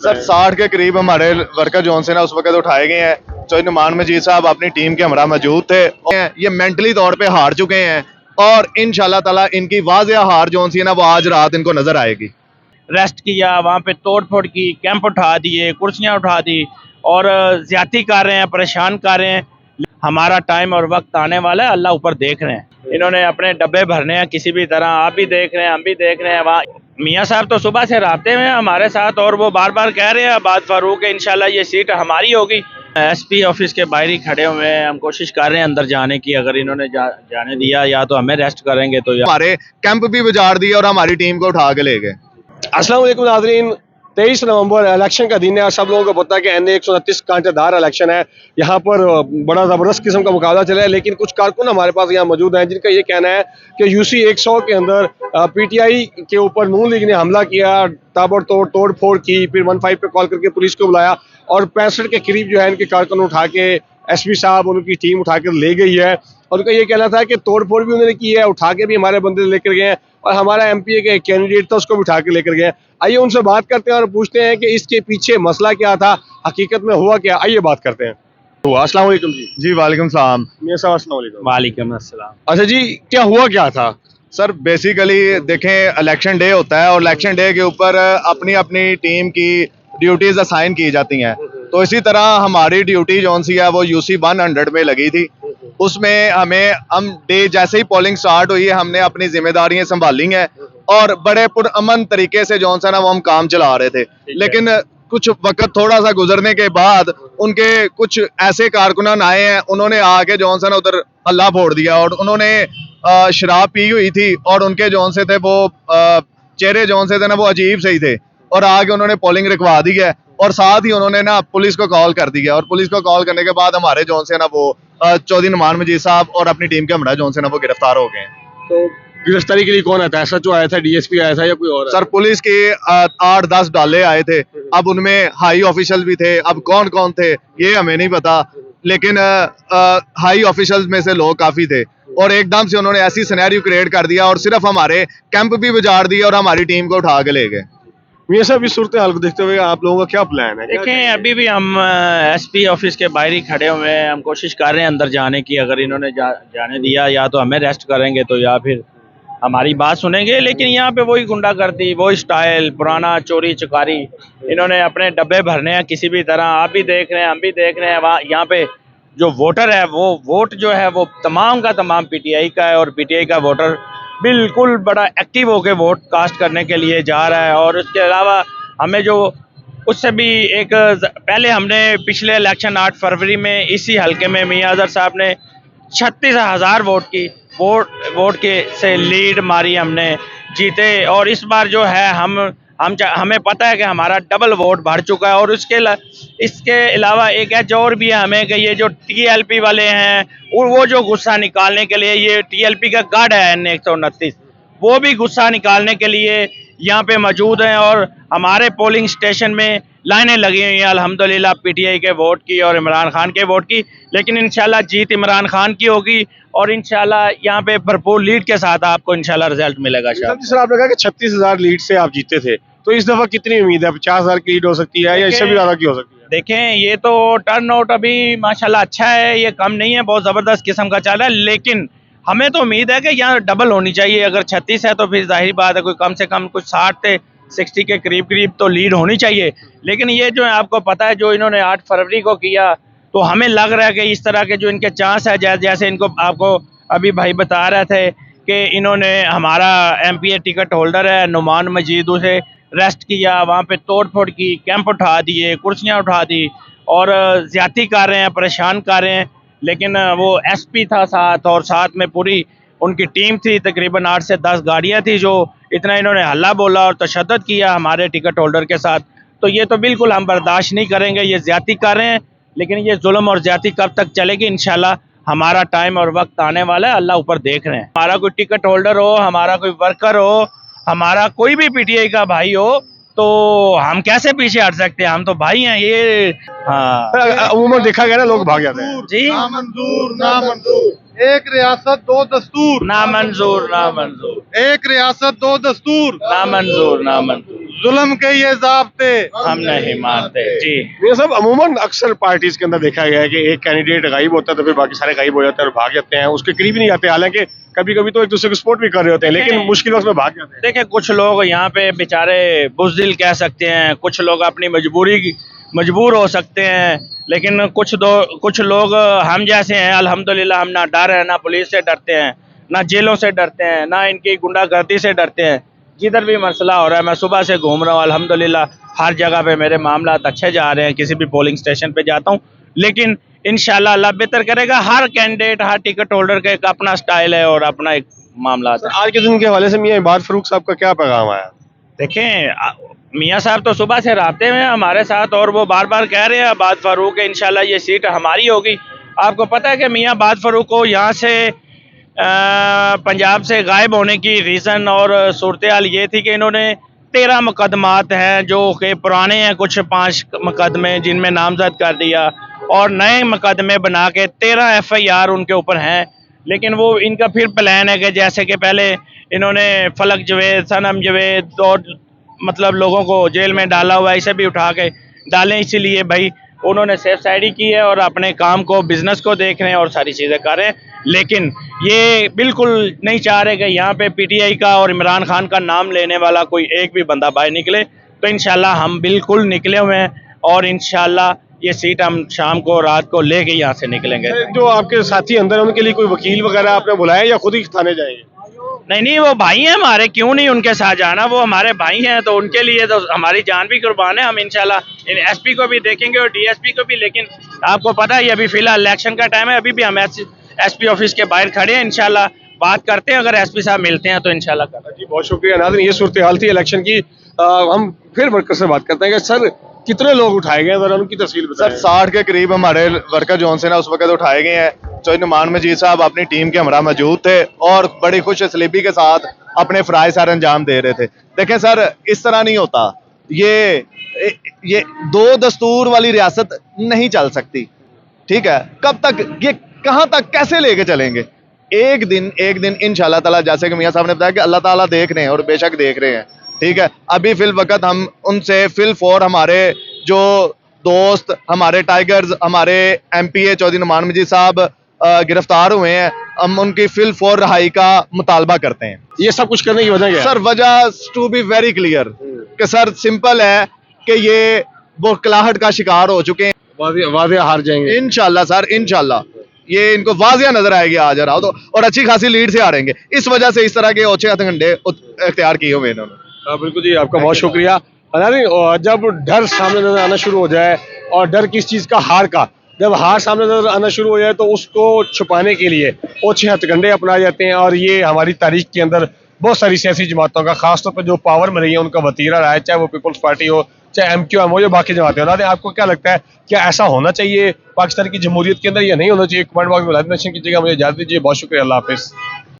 Sir 60 के करीब हमारे वर्कर जोन से ना उस वक्त उठाए गए हैं। तो नुमान मजीद साहब अपनी टीम के हमरा मौजूद थे। ये मेंटली तौर पे हार चुके हैं और इंशाल्लाह ताला इनकी वाज़ेह हार जोन सी है ना वो आज रात इनको नजर आएगी। रेस्ट किया, वहाँ पे तोड़ फोड़ की, कैंप उठा दिए, कुर्सियाँ उठा दी और ज्यादती कर रहे हैं, परेशान कर रहे हैं। हमारा टाइम और वक्त आने वाला है, अल्लाह ऊपर देख रहे हैं। इन्होंने अपने डब्बे भरने हैं किसी भी तरह, आप भी देख रहे हैं, हम भी देख रहे हैं। वहाँ मियाँ साहब तो सुबह से राब्ते में हमारे साथ और वो बार बार कह रहे हैं बात फारूक है, इंशाल्लाह ये सीट हमारी होगी। एसपी ऑफिस के बाहर ही खड़े हुए हैं, हम कोशिश कर रहे हैं अंदर जाने की। अगर इन्होंने जाने दिया या तो हमें रेस्ट करेंगे तो हमारे कैंप भी उजाड़ दिए और हमारी टीम को उठा के ले गए। अस्सलाम वालेकुम नाज़रीन, 23 नवंबर इलेक्शन का दिन है और सब लोगों को पता है कि NA 129 कांटेदार इलेक्शन है। यहाँ पर बड़ा ज़बरदस्त किस्म का मुकाबला चला है, लेकिन कुछ कारकुन हमारे पास यहाँ मौजूद हैं जिनका ये कहना है कि UC 100 के अंदर PTI के ऊपर नून लीग ने हमला किया, ताबड़तोड़ तोड़ फोड़ की, फिर 15 पे कॉल करके पुलिस को बुलाया और 65 के करीब जो है इनके कारकुन उठा के SP साहब उनकी टीम उठा कर ले गई है। और उनका ये कहना था कि तोड़ फोड़ भी उन्होंने की है, उठा के भी हमारे बंदे लेकर गए हैं और हमारा MPA का एक कैंडिडेट था उसको भी उठा के लेकर गए। आइए उनसे बात करते हैं और पूछते हैं कि इसके पीछे मसला क्या था, हकीकत में हुआ क्या। आइए बात करते हैं। तो अस्सलाम वालेकुम जी। जी वालेकुम सलाम। मियां साहब अस्सलाम वालेकुम। वालेकुम अस्सलाम। अच्छा जी, क्या हुआ क्या था? सर बेसिकली देखें, इलेक्शन डे होता है और इलेक्शन डे के ऊपर अपनी अपनी टीम की ड्यूटीज असाइन की जाती हैं। तो इसी तरह हमारी ड्यूटी जौन सी है वो UC 100 में लगी थी। उसमें हम डे जैसे ही पोलिंग स्टार्ट हुई हमने अपनी जिम्मेदारियां संभाली हैं और बड़े पुरअमन तरीके से जौन सा ना वो हम काम चला रहे थे। लेकिन कुछ वक्त थोड़ा सा गुजरने के बाद उनके कुछ ऐसे कारकुनान आए हैं, उन्होंने आके जौन सा ना उधर हल्ला फोड़ दिया और उन्होंने शराब पी हुई थी और उनके जौन से थे वो चेहरे जौन से थे ना वो अजीब से ही थे और आगे उन्होंने पोलिंग रुकवा दी है और साथ ही उन्होंने ना पुलिस को कॉल कर दिया और पुलिस को कॉल करने के बाद हमारे जौन से ना वो चौधरी नुमान मजीद साहब और अपनी टीम के हमरा जौन से ना वो गिरफ्तार हो गए। तो गिरफ्तारी के लिए कौन आया था? SHO आया था, DSP आया था या कोई और? सर पुलिस के 8-10 डाले आए थे। अब उनमें हाई ऑफिशियल भी थे। अब कौन कौन थे ये हमें नहीं पता, लेकिन हाई ऑफिशियल में से लोग काफी थे और एकदम से उन्होंने ऐसी सिनेरियो क्रिएट कर दिया और सिर्फ हमारे कैंप भी उजाड़ दिए और हमारी टीम को उठा के ले गए। मियां साहब, इस सूरत हाल को देखते हुए आप लोगों का क्या प्लान है? देखें, अभी भी हम SP ऑफिस के बाहर ही खड़े हुए हैं, हम कोशिश कर रहे हैं अंदर जाने की। अगर इन्होंने जाने दिया या तो हमें रेस्ट करेंगे तो या फिर हमारी बात सुनेंगे। लेकिन यहाँ पे वही गुंडागर्दी, वही स्टाइल, पुराना चोरी चकारी, इन्होंने अपने डब्बे भरने हैं किसी भी तरह। आप भी देख रहे हैं, हम भी देख रहे हैं। वहाँ यहाँ पे जो वोटर है वो वोट जो है वो तमाम का तमाम PTI का है और PTI का वोटर बिल्कुल बड़ा एक्टिव होकर वोट कास्ट करने के लिए जा रहा है। और उसके अलावा हमें जो उससे भी एक पहले हमने पिछले इलेक्शन 8 फरवरी में इसी हलके में मियां अजहर साहब ने 36,000 वोट के से लीड मारी, हमने जीते। और इस बार जो है हमें पता है कि हमारा डबल वोट बढ़ चुका है। और इसके अलावा एक एज और भी है हमें कि ये जो TLP वाले हैं और वो जो गुस्सा निकालने के लिए, ये TLP का गढ़ है NA 129, वो भी गुस्सा निकालने के लिए यहाँ पे मौजूद हैं। और हमारे पोलिंग स्टेशन में लाइनें लगी हुई हैं अल्हम्दुलिल्लाह PTI के वोट की और इमरान खान के वोट की। लेकिन इंशाल्लाह जीत इमरान खान की होगी और इंशाल्लाह यहाँ पे भरपूर लीड के साथ आपको इंशाल्लाह रिजल्ट मिलेगा। सर आपने कहा कि 36,000 लीड से आप जीते थे, तो इस दफा कितनी उम्मीद है? 50,000 की लीड हो सकती है या इससे भी ज्यादा की हो सकती है? देखें, ये तो टर्न आउट अभी माशाल्लाह अच्छा है, ये कम नहीं है, बहुत ज़बरदस्त किस्म का चल रहा है। लेकिन हमें तो उम्मीद है कि यहाँ डबल होनी चाहिए। अगर 36 है तो फिर जाहिर बात है कोई कम से कम कुछ 60 से 60 के करीब तो लीड होनी चाहिए। लेकिन ये जो है आपको पता है जो इन्होंने 8 फरवरी को किया, तो हमें लग रहा है कि इस तरह के जो इनके चांस है, जैसे इनको आपको अभी भाई बता रहे थे कि इन्होंने हमारा MPA टिकट होल्डर है नुमान मजीद, उसे रेस्ट किया, वहाँ पे तोड़ फोड़ की, कैंप उठा दिए, कुर्सियाँ उठा दी और ज्यादती कर रहे हैं, परेशान कर रहे हैं। लेकिन वो SP था साथ और साथ में पूरी उनकी टीम थी, तकरीबन 8 से 10 गाड़ियाँ थी। जो इतना इन्होंने हल्ला बोला और तशद्दुद किया हमारे टिकट होल्डर के साथ, तो ये तो बिल्कुल हम बर्दाश्त नहीं करेंगे। ये ज्यादती कर रहे हैं, लेकिन ये जुल्म और ज्यादती कब तक चलेगी? इंशाल्लाह हमारा टाइम और वक्त आने वाला है, अल्लाह ऊपर देख रहे हैं। हमारा कोई टिकट होल्डर हो, हमारा कोई वर्कर हो, हमारा कोई भी PTI का भाई हो, तो हम कैसे पीछे हट सकते हैं? हम तो भाई हैं ये। हाँ, अमूमन देखा गया ना लोग भाग जाते हैं जी। नामंजूर नामंजूर, एक रियासत दो दस्तूर, नामंजूर नामंजूर, एक रियासत दो दस्तूर, नामंजूर नामंजूर। जुल्म के ये जाब्ते हम नहीं मानते जी। ये सब अमूमन अक्सर पार्टीज के अंदर देखा गया है कि एक कैंडिडेट गायब होता है तो फिर बाकी सारे गायब हो जाते हैं और भाग जाते हैं, उसके करीब ही नहीं आते। हालांकि कभी कभी तो एक दूसरे को सपोर्ट भी कर रहे होते हैं, लेकिन मुश्किल वक्त में भाग जाते हैं। देखिए कुछ लोग यहाँ पे बेचारे बुज़दिल कह सकते हैं, कुछ लोग अपनी मजबूर हो सकते हैं, लेकिन कुछ लोग हम जैसे हैं अल्हम्दुलिल्लाह, हम ना डर है, ना पुलिस से डरते हैं, ना जेलों से डरते हैं, ना इनकी गुंडागर्दी से डरते हैं। जिधर भी मसला हो रहा है, मैं सुबह से घूम रहा हूँ अल्हम्दुलिल्लाह, हर जगह पे मेरे मामला अच्छे जा रहे हैं। किसी भी पोलिंग स्टेशन पे जाता हूँ, लेकिन इंशाल्लाह अल्लाह बेहतर करेगा। हर कैंडिडेट, हर टिकट होल्डर का एक अपना स्टाइल है और अपना एक मामला है। आज के दिन के हवाले से मियां इबाद फरूक साहब का क्या पैगाम आया? देखें मियाँ साहब तो सुबह से राब्ते में हैं हमारे साथ, और वो बार बार कह रहे हैं अबाद फारूक है, इंशाल्लाह ये सीट हमारी होगी। आपको पता है कि मियाँ अबाद फारूक को यहाँ से पंजाब से गायब होने की रीज़न और सूरत हाल ये थी कि इन्होंने 13 मुकदमात हैं जो कि पुराने हैं, कुछ 5 मुकदमे जिनमें नामजद कर दिया, और नए मुकदमे बना के 13 FIR उनके ऊपर हैं। लेकिन वो इनका फिर प्लान है कि जैसे कि पहले इन्होंने फलक जवेद, सनम जवेद और मतलब लोगों को जेल में डाला हुआ है, इसे भी उठा के डालें। इसीलिए भाई उन्होंने सेफ साइड की है और अपने काम को, बिजनेस को देख रहे हैं और सारी चीज़ें कर रहे हैं। लेकिन ये बिल्कुल नहीं चाह रहे कि यहाँ पे PTI का और इमरान खान का नाम लेने वाला कोई एक भी बंदा बाहर निकले। तो इंशाल्लाह हम बिल्कुल निकले हुए हैं और इंशाल्लाह ये सीट हम शाम को, रात को लेके यहाँ से निकलेंगे। जो आपके साथी अंदर हैं उनके लिए कोई वकील वगैरह आपने बुलाया या खुद ही थाने जाएंगे? नहीं, वो भाई हैं हमारे, क्यों नहीं उनके साथ जाना, वो हमारे भाई हैं, तो उनके लिए तो हमारी जान भी कुर्बान है। हम इंशाल्लाह इन SP को भी देखेंगे और DSP को भी। लेकिन आपको पता है अभी फिलहाल इलेक्शन का टाइम है, अभी भी हम SP ऑफिस के बाहर खड़े हैं। इंशाल्लाह बात करते हैं, अगर SP साहब मिलते हैं तो इंशाल्लाह करते हैं। जी बहुत शुक्रिया नाज़रीन, ये सूरत हाल थी इलेक्शन की। हम फिर वर्कर से बात करते हैं कि सर कितने लोग उठाए गए, जरा उनकी तफसील सर बताएं। 60 के करीब हमारे वर्कर जो से ना उस वक्त उठाए गए हैं। तो नुमान मजीद साहब अपनी टीम के हमरा मौजूद थे और बड़ी खुश असलीबी के साथ अपने फ़राइज़ सर अंजाम दे रहे थे। देखें सर, इस तरह नहीं होता, ये 2 दस्तूर वाली रियासत नहीं चल सकती, ठीक है? कब तक, ये कहाँ तक, कैसे लेके चलेंगे? एक दिन इंशाल्लाह ताला, जैसे कि मियाँ साहब ने बताया कि अल्लाह ताला देख रहे हैं और बेशक देख रहे हैं, ठीक है? अभी फिल वक्त हम उनसे फिल फॉर हमारे जो दोस्त, हमारे टाइगर्स, हमारे MPA चौधरी नुमान मजीद साहब गिरफ्तार हुए हैं, हम उनकी फिल फॉर रहाई का मुतालबा करते हैं। ये सब कुछ करने की वजह क्या है? सर वजह टू बी वेरी क्लियर कि सर सिंपल है कि ये बुखलाहट का शिकार हो चुके हैं। वाज़ेह हार जाएंगे इंशाल्लाह सर, इंशाल्लाह ये इनको वाजिया नजर आएगी आज रहा तो, और अच्छी खासी लीड से हारेंगे। इस वजह से इस तरह के ओछे हथकंडे इख्तियार किए हुए इन्होंने। बिल्कुल जी, आपका बहुत शुक्रिया। जब डर सामने नजर आना शुरू हो जाए, और डर किस चीज़ का, हार का, जब हार सामने नजर आना शुरू हो जाए तो उसको छुपाने के लिए ओछे हथकंडे अपनाए जाते हैं। और ये हमारी तारीख के अंदर बहुत सारी सियासी जमातों का, खासतौर पर जो पावर में रही है, उनका वतीरा रहा है, चाहे वो पीपल्स पार्टी हो, चाहे MQM हो, या बाकी जमातें हो। आपको क्या लगता है, क्या ऐसा होना चाहिए पाकिस्तान की जमहूरियत के अंदर या नहीं होना चाहिए? कमेंट बॉक्स में लाइव मेंशन कीजिएगा। मुझे इजाज़त दीजिए, बहुत शुक्रिया, अल्लाह हाफिज़।